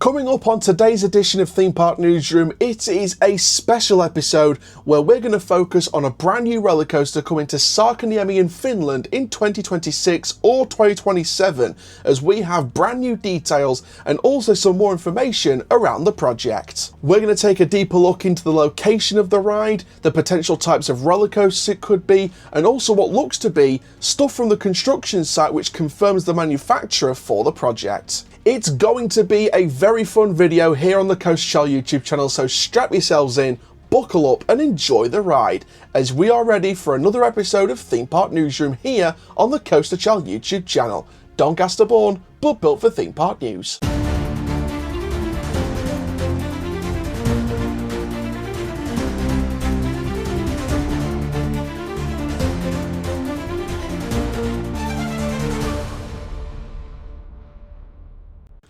Coming up on today's edition of Theme Park Newsroom, it is a special episode where we're going to focus on a brand new roller coaster coming to Särkänniemi in Finland in 2026 or 2027, as we have brand new details and also some more information around the project. We're going to take a deeper look into the location of the ride, the potential types of roller coasters it could be, and also what looks to be stuff from the construction site which confirms the manufacturer for the project. It's going to be a very fun video here on the Chall YouTube channel, so strap yourselves in, buckle up and enjoy the ride, as we are ready for another episode of Theme Park Newsroom here on the Chall YouTube channel. Doncaster born, but built for theme park news.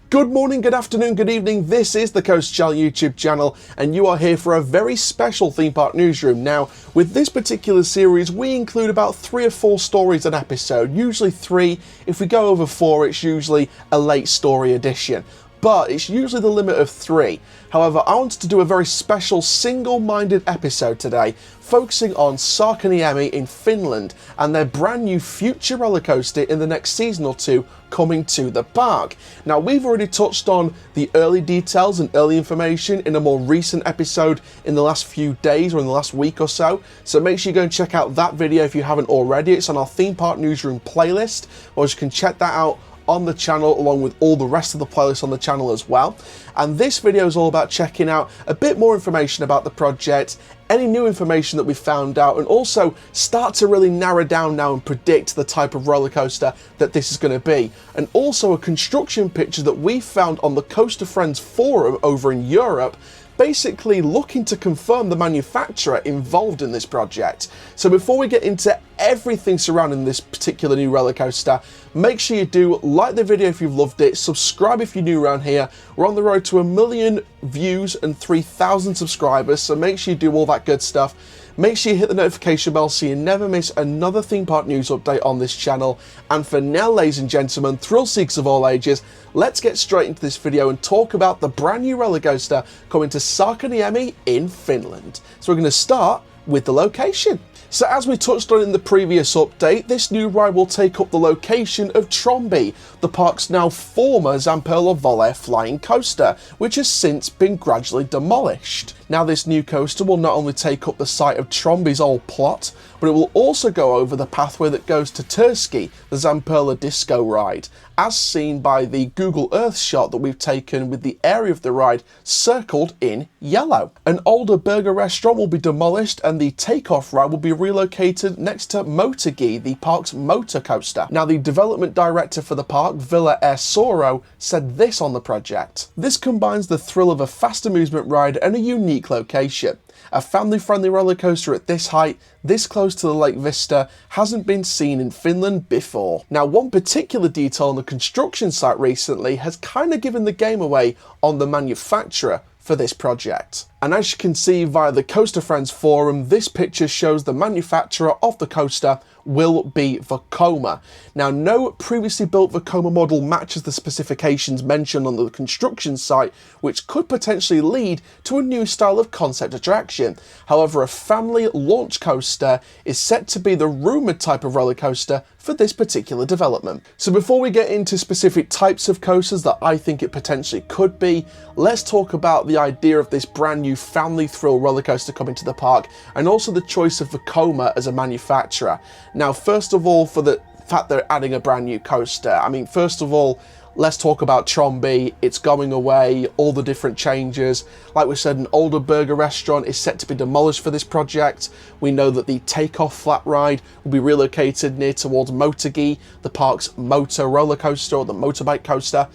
Good morning, good afternoon, good evening. This is the Chall YouTube channel, and you are here for a very special Theme Park Newsroom. Now, with this particular series, we include about 3 or 4 stories an episode, usually 3. If we go over 4, it's usually a late story edition, but it's usually the limit of 3. However, I wanted to do a very special single-minded episode today, focusing on Särkänniemi in Finland and their brand new future roller coaster in the next season or 2 coming to the park. Now, we've already touched on the early details and early information in a more recent episode in the last few days or in the last week or so, so make sure you go and check out that video if you haven't already. It's on our Theme Park Newsroom playlist, or you can check that out on the channel along with all the rest of the playlists on the channel as well. And this video is all about checking out a bit more information about the project, any new information that we found out, and also start to really narrow down now and predict the type of roller coaster that this is going to be. And also a construction picture that we found on the Coaster Friends forum over in Europe, basically looking to confirm the manufacturer involved in this project. So before we get into everything surrounding this particular new roller coaster, make sure you do like the video if you've loved it, subscribe if you're new around here. We're on the road to 1 million views and 3,000 subscribers, so make sure you do all that good stuff. Make sure you hit the notification bell so you never miss another theme park news update on this channel. And for now, ladies and gentlemen, thrill seekers of all ages, let's get straight into this video and talk about the brand new roller coaster coming to Särkänniemi in Finland. So we're going to start with the location. So as we touched on in the previous update, this new ride will take up the location of Trombi, the park's now former Zamperla flying coaster, which has since been gradually demolished. Now, this new coaster will not only take up the site of Trombi's old plot, but it will also go over the pathway that goes to Turski, the Zamperla disco ride, as seen by the Google Earth shot that we've taken with the area of the ride circled in yellow. An older burger restaurant will be demolished and the takeoff ride will be relocated next to Motorgi, the park's motor coaster. Now, the development director for the park, Ville Soro, said this on the project: "This combines the thrill of a fast amusement ride and a unique location. A family-friendly roller coaster at this height, this close to the lake vista, hasn't been seen in Finland before." Now, one particular detail on the construction site recently has kind of given the game away on the manufacturer for this project. And as you can see via the Coaster Friends forum, this picture shows the manufacturer of the coaster will be Vekoma. Now, no previously built Vekoma model matches the specifications mentioned on the construction site, which could potentially lead to a new style of concept attraction. However, a family launch coaster is set to be the rumoured type of roller coaster for this particular development. So before we get into specific types of coasters that I think it potentially could be, let's talk about the idea of this brand new family thrill roller coaster coming to the park, and also the choice of Vekoma as a manufacturer. Now, first of all, for the fact they're adding a brand new coaster, I mean, first of all, let's talk about Trombi. It's going away, all the different changes. Like we said, an older burger restaurant is set to be demolished for this project. We know that the takeoff flat ride will be relocated near towards Motorgi, the park's motor roller coaster, or the motorbike coaster.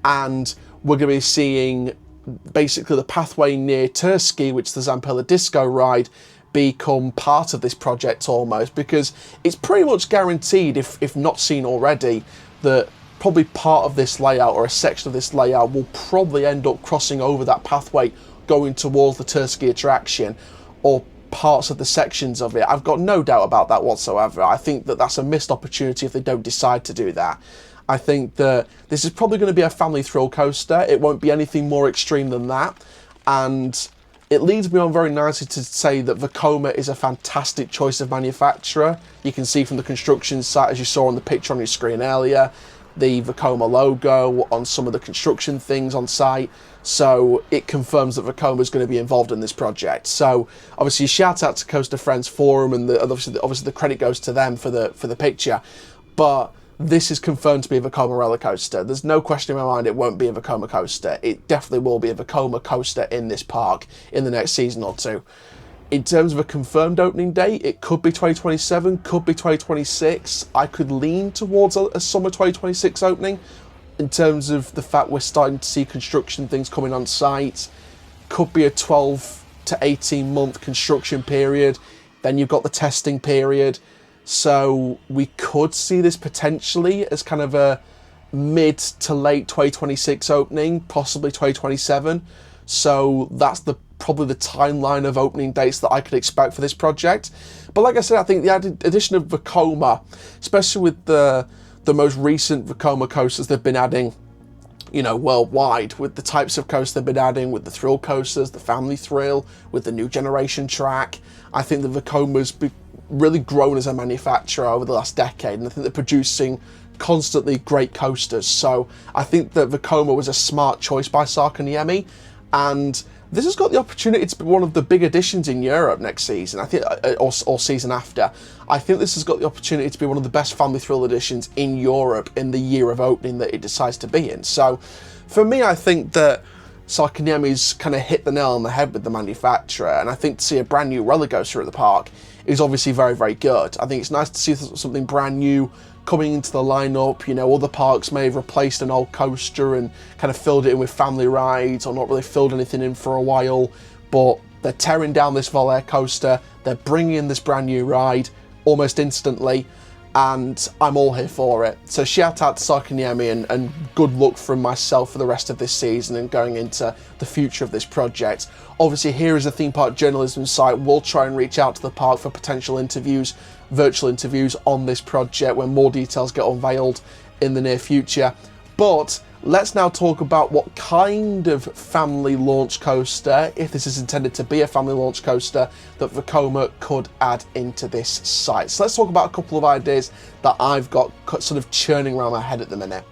And we're going to be seeing basically the pathway near Turski, which is the Zamperla disco ride, become part of this project almost, because it's pretty much guaranteed, if not seen already, that probably part of this layout or a section of this layout will probably end up crossing over that pathway going towards the Turski attraction, or parts of the sections of it. I've got no doubt about that whatsoever. I think that that's a missed opportunity if they don't decide to do that. I think that this is probably going to be a family thrill coaster. It won't be anything more extreme than that. And it leads me on very nicely to say that Vekoma is a fantastic choice of manufacturer. You can see from the construction site, as you saw on the picture on your screen earlier, the Vekoma logo on some of the construction things on site. So it confirms that Vekoma is going to be involved in this project. So obviously shout out to Coaster Friends Forum, and obviously the credit goes to them for the picture. But this is confirmed to be a Vekoma roller coaster. There's no question in my mind it won't be a Vekoma coaster. It definitely will be a Vekoma coaster in this park in the next season or two. In terms of a confirmed opening date, it could be 2027, could be 2026. I could lean towards a summer 2026 opening in terms of the fact we're starting to see construction things coming on site. Could be a 12 to 18 month construction period. Then you've got the testing period. So we could see this potentially as kind of a mid to late 2026 opening, possibly 2027. So that's probably the timeline of opening dates that I could expect for this project. But like I said, I think the addition of Vekoma, especially with the most recent Vekoma coasters they've been adding, you know, worldwide, with the types of coasters they've been adding, with the thrill coasters, the family thrill, with the new generation track, I think the Vekoma's really grown as a manufacturer over the last decade, and I think they're producing constantly great coasters. So I think that Vekoma was a smart choice by Särkänniemi, and this has got the opportunity to be one of the big additions in Europe next season. I think, or season after. I think this has got the opportunity to be one of the best family thrill additions in Europe in the year of opening that it decides to be in. So for me, I think that Särkänniemi's kind of hit the nail on the head with the manufacturer, and I think to see a brand new roller coaster at the park is obviously very, very good. I think it's nice to see something brand new coming into the lineup. You know, other parks may have replaced an old coaster and kind of filled it in with family rides, or not really filled anything in for a while, but they're tearing down this Vol Air coaster, they're bringing in this brand new ride almost instantly, and I'm all here for it. So shout out to Särkänniemi, and good luck from myself for the rest of this season and going into the future of this project. Obviously, here is a theme park journalism site. We'll try and reach out to the park for potential interviews, virtual interviews on this project when more details get unveiled in the near future. But let's now talk about what kind of family launch coaster, if this is intended to be a family launch coaster, that Vekoma could add into this site. So let's talk about a couple of ideas that I've got sort of churning around my head at the minute.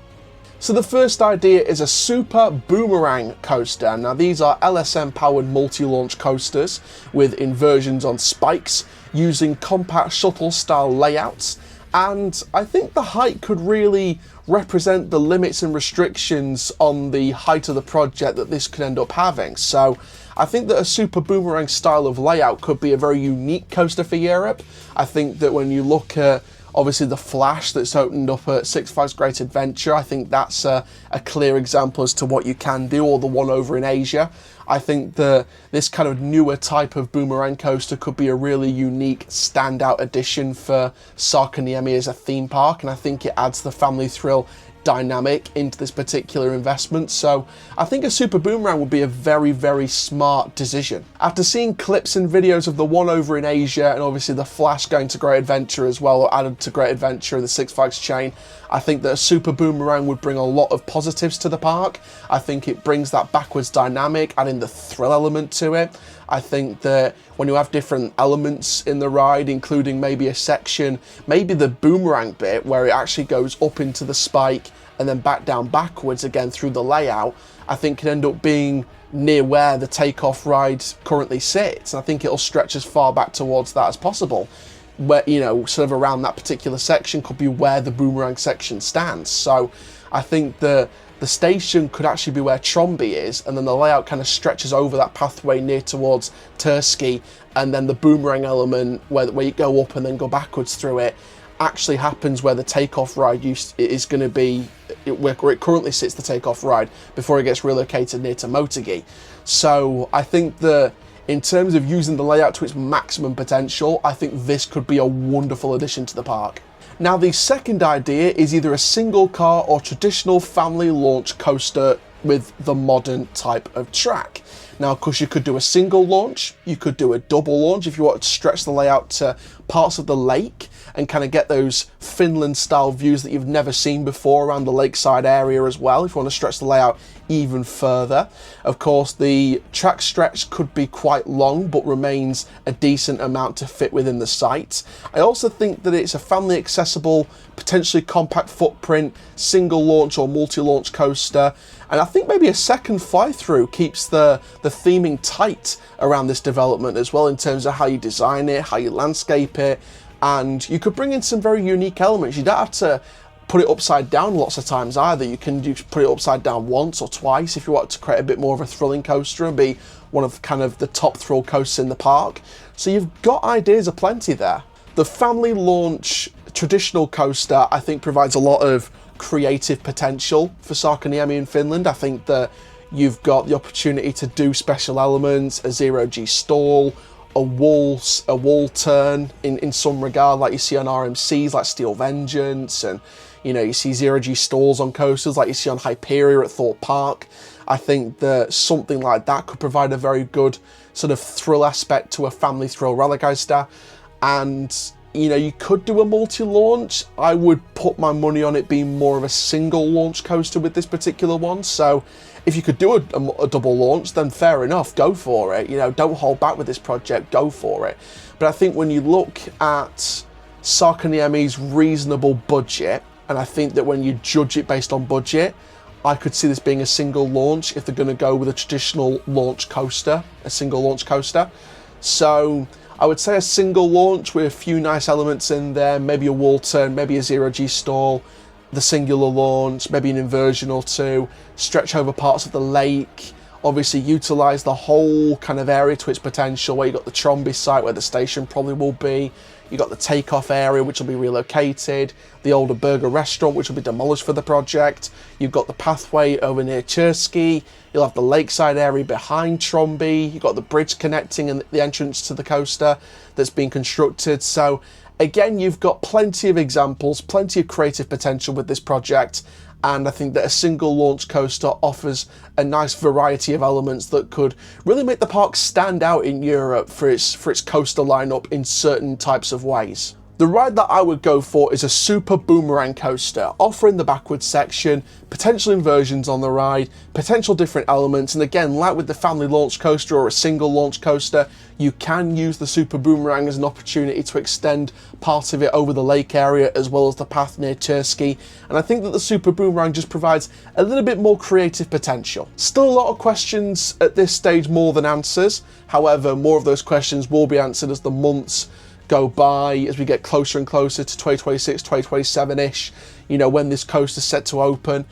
So the first idea is a Super Boomerang coaster. Now these are LSM powered multi-launch coasters with inversions on spikes using compact shuttle style layouts, and I think the height could really represent the limits and restrictions on the height of the project that this could end up having. So I think that a Super Boomerang style of layout could be a very unique coaster for Europe. I think that when you look at obviously the Flash that's opened up at Six Flags Great Adventure, I think that's a clear example as to what you can do, or the one over in Asia. I think that this kind of newer type of Boomerang coaster could be a really unique standout addition for Särkänniemi as a theme park, and I think it adds the family thrill dynamic into this particular investment. So I think a Super Boomerang would be a very, very smart decision. After seeing clips and videos of the one over in Asia, and obviously the Flash going to Great Adventure as well, or added to Great Adventure in the Six Flags chain, I think that a Super Boomerang would bring a lot of positives to the park. I think it brings that backwards dynamic, adding the thrill element to it. I think that when you have different elements in the ride, including maybe a section, maybe the boomerang bit where it actually goes up into the spike and then back down backwards again through the layout, I think can end up being near where the takeoff ride currently sits. And I think it'll stretch as far back towards that as possible. Where, you know, sort of around that particular section could be where the boomerang section stands. So I think the station could actually be where Tromby is, and then the layout kind of stretches over that pathway near towards Turski, and then the boomerang element where you go up and then go backwards through it actually happens where the takeoff ride is going to be, where it currently sits, the takeoff ride, before it gets relocated near to Motorgi. So I think that in terms of using the layout to its maximum potential, I think this could be a wonderful addition to the park. Now the second idea is either a single car or traditional family launch coaster with the modern type of track. Now, of course, you could do a single launch, you could do a double launch if you want to stretch the layout to parts of the lake and kind of get those Finland-style views that you've never seen before around the lakeside area as well, if you want to stretch the layout even further. Of course, the track stretch could be quite long, but remains a decent amount to fit within the site. I also think that it's a family accessible, potentially compact footprint, single launch or multi-launch coaster. And I think maybe a second fly-through keeps the theming tight around this development as well, in terms of how you design it, how you landscape it, and you could bring in some very unique elements. You don't have to put it upside down lots of times either. You can put it upside down once or twice if you want to create a bit more of a thrilling coaster and be one of kind of the top thrill coasters in the park. So you've got ideas aplenty there. The family launch traditional coaster, I think, provides a lot of creative potential for Särkänniemi in Finland. I think that you've got the opportunity to do special elements, a zero-G stall, a wall turn in some regard, like you see on RMCs like Steel Vengeance, and you know, you see zero-G stalls on coasters like you see on Hyperia at Thorpe Park. I think that something like that could provide a very good sort of thrill aspect to a family thrill roller coaster. And you know, you could do a multi-launch. I would put my money on it being more of a single launch coaster with this particular one. So if you could do a double launch, then fair enough, go for it. You know, don't hold back with this project, go for it. But I think when you look at Särkänniemi's reasonable budget, and I think that when you judge it based on budget, I could see this being a single launch if they're going to go with a traditional launch coaster, a single launch coaster. So I would say a single launch with a few nice elements in there, maybe a wall turn, maybe a zero-G stall, the singular launch, maybe an inversion or two, stretch over parts of the lake, obviously utilise the whole kind of area to its potential, where you've got the Tromby site where the station probably will be, you've got the takeoff area which will be relocated, the older burger restaurant which will be demolished for the project, you've got the pathway over near Cherski, you'll have the lakeside area behind Tromby, you've got the bridge connecting and the entrance to the coaster that's being constructed. So again, you've got plenty of examples, plenty of creative potential with this project, and I think that a single launch coaster offers a nice variety of elements that could really make the park stand out in Europe for its coaster lineup in certain types of ways. The ride that I would go for is a super Boomerang coaster, offering the backwards section, potential inversions on the ride, potential different elements, and again, like with the family launch coaster or a single launch coaster, you can use the super Boomerang as an opportunity to extend part of it over the lake area as well as the path near Cherski, and I think that the super Boomerang just provides a little bit more creative potential. Still a lot of questions at this stage, more than answers. However, more of those questions will be answered as the months go by, as we get closer and closer to 2026, 2027-ish, you know, when this coaster's set to open.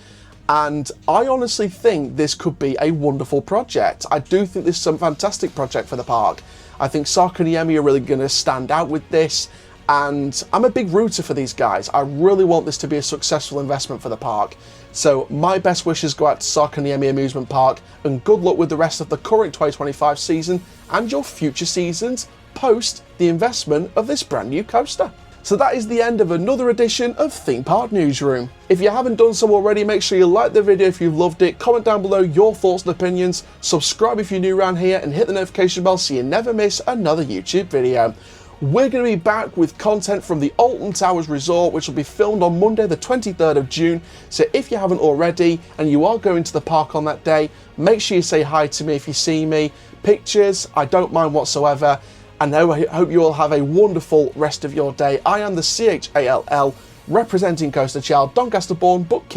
And I honestly think this could be a wonderful project. I do think this is a fantastic project for the park. I think Särkänniemi are really going to stand out with this, and I'm a big rooter for these guys. I really want this to be a successful investment for the park. So my best wishes go out to Särkänniemi Amusement Park, and good luck with the rest of the current 2025 season and your future seasons post the investment of this brand new coaster. So that is the end of another edition of Theme Park Newsroom. If you haven't done so already, make sure you like the video if you've loved it, comment down below your thoughts and opinions, subscribe if you're new around here, and hit the notification bell so you never miss another YouTube video. We're going to be back with content from the Alton Towers Resort, which will be filmed on Monday the 23rd of June. So if you haven't already and you are going to the park on that day, make sure you say hi to me if you see me. Pictures, I don't mind whatsoever. And I hope you all have a wonderful rest of your day. I am the CHALL representing Coaster Chall, Doncaster born, but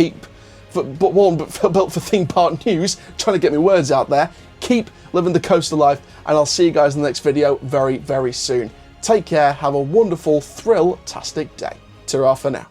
built for Theme Park News, trying to get my words out there. Keep living the coaster life, and I'll see you guys in the next video very, very soon. Take care, have a wonderful, thrill-tastic day. Ta-ra for now.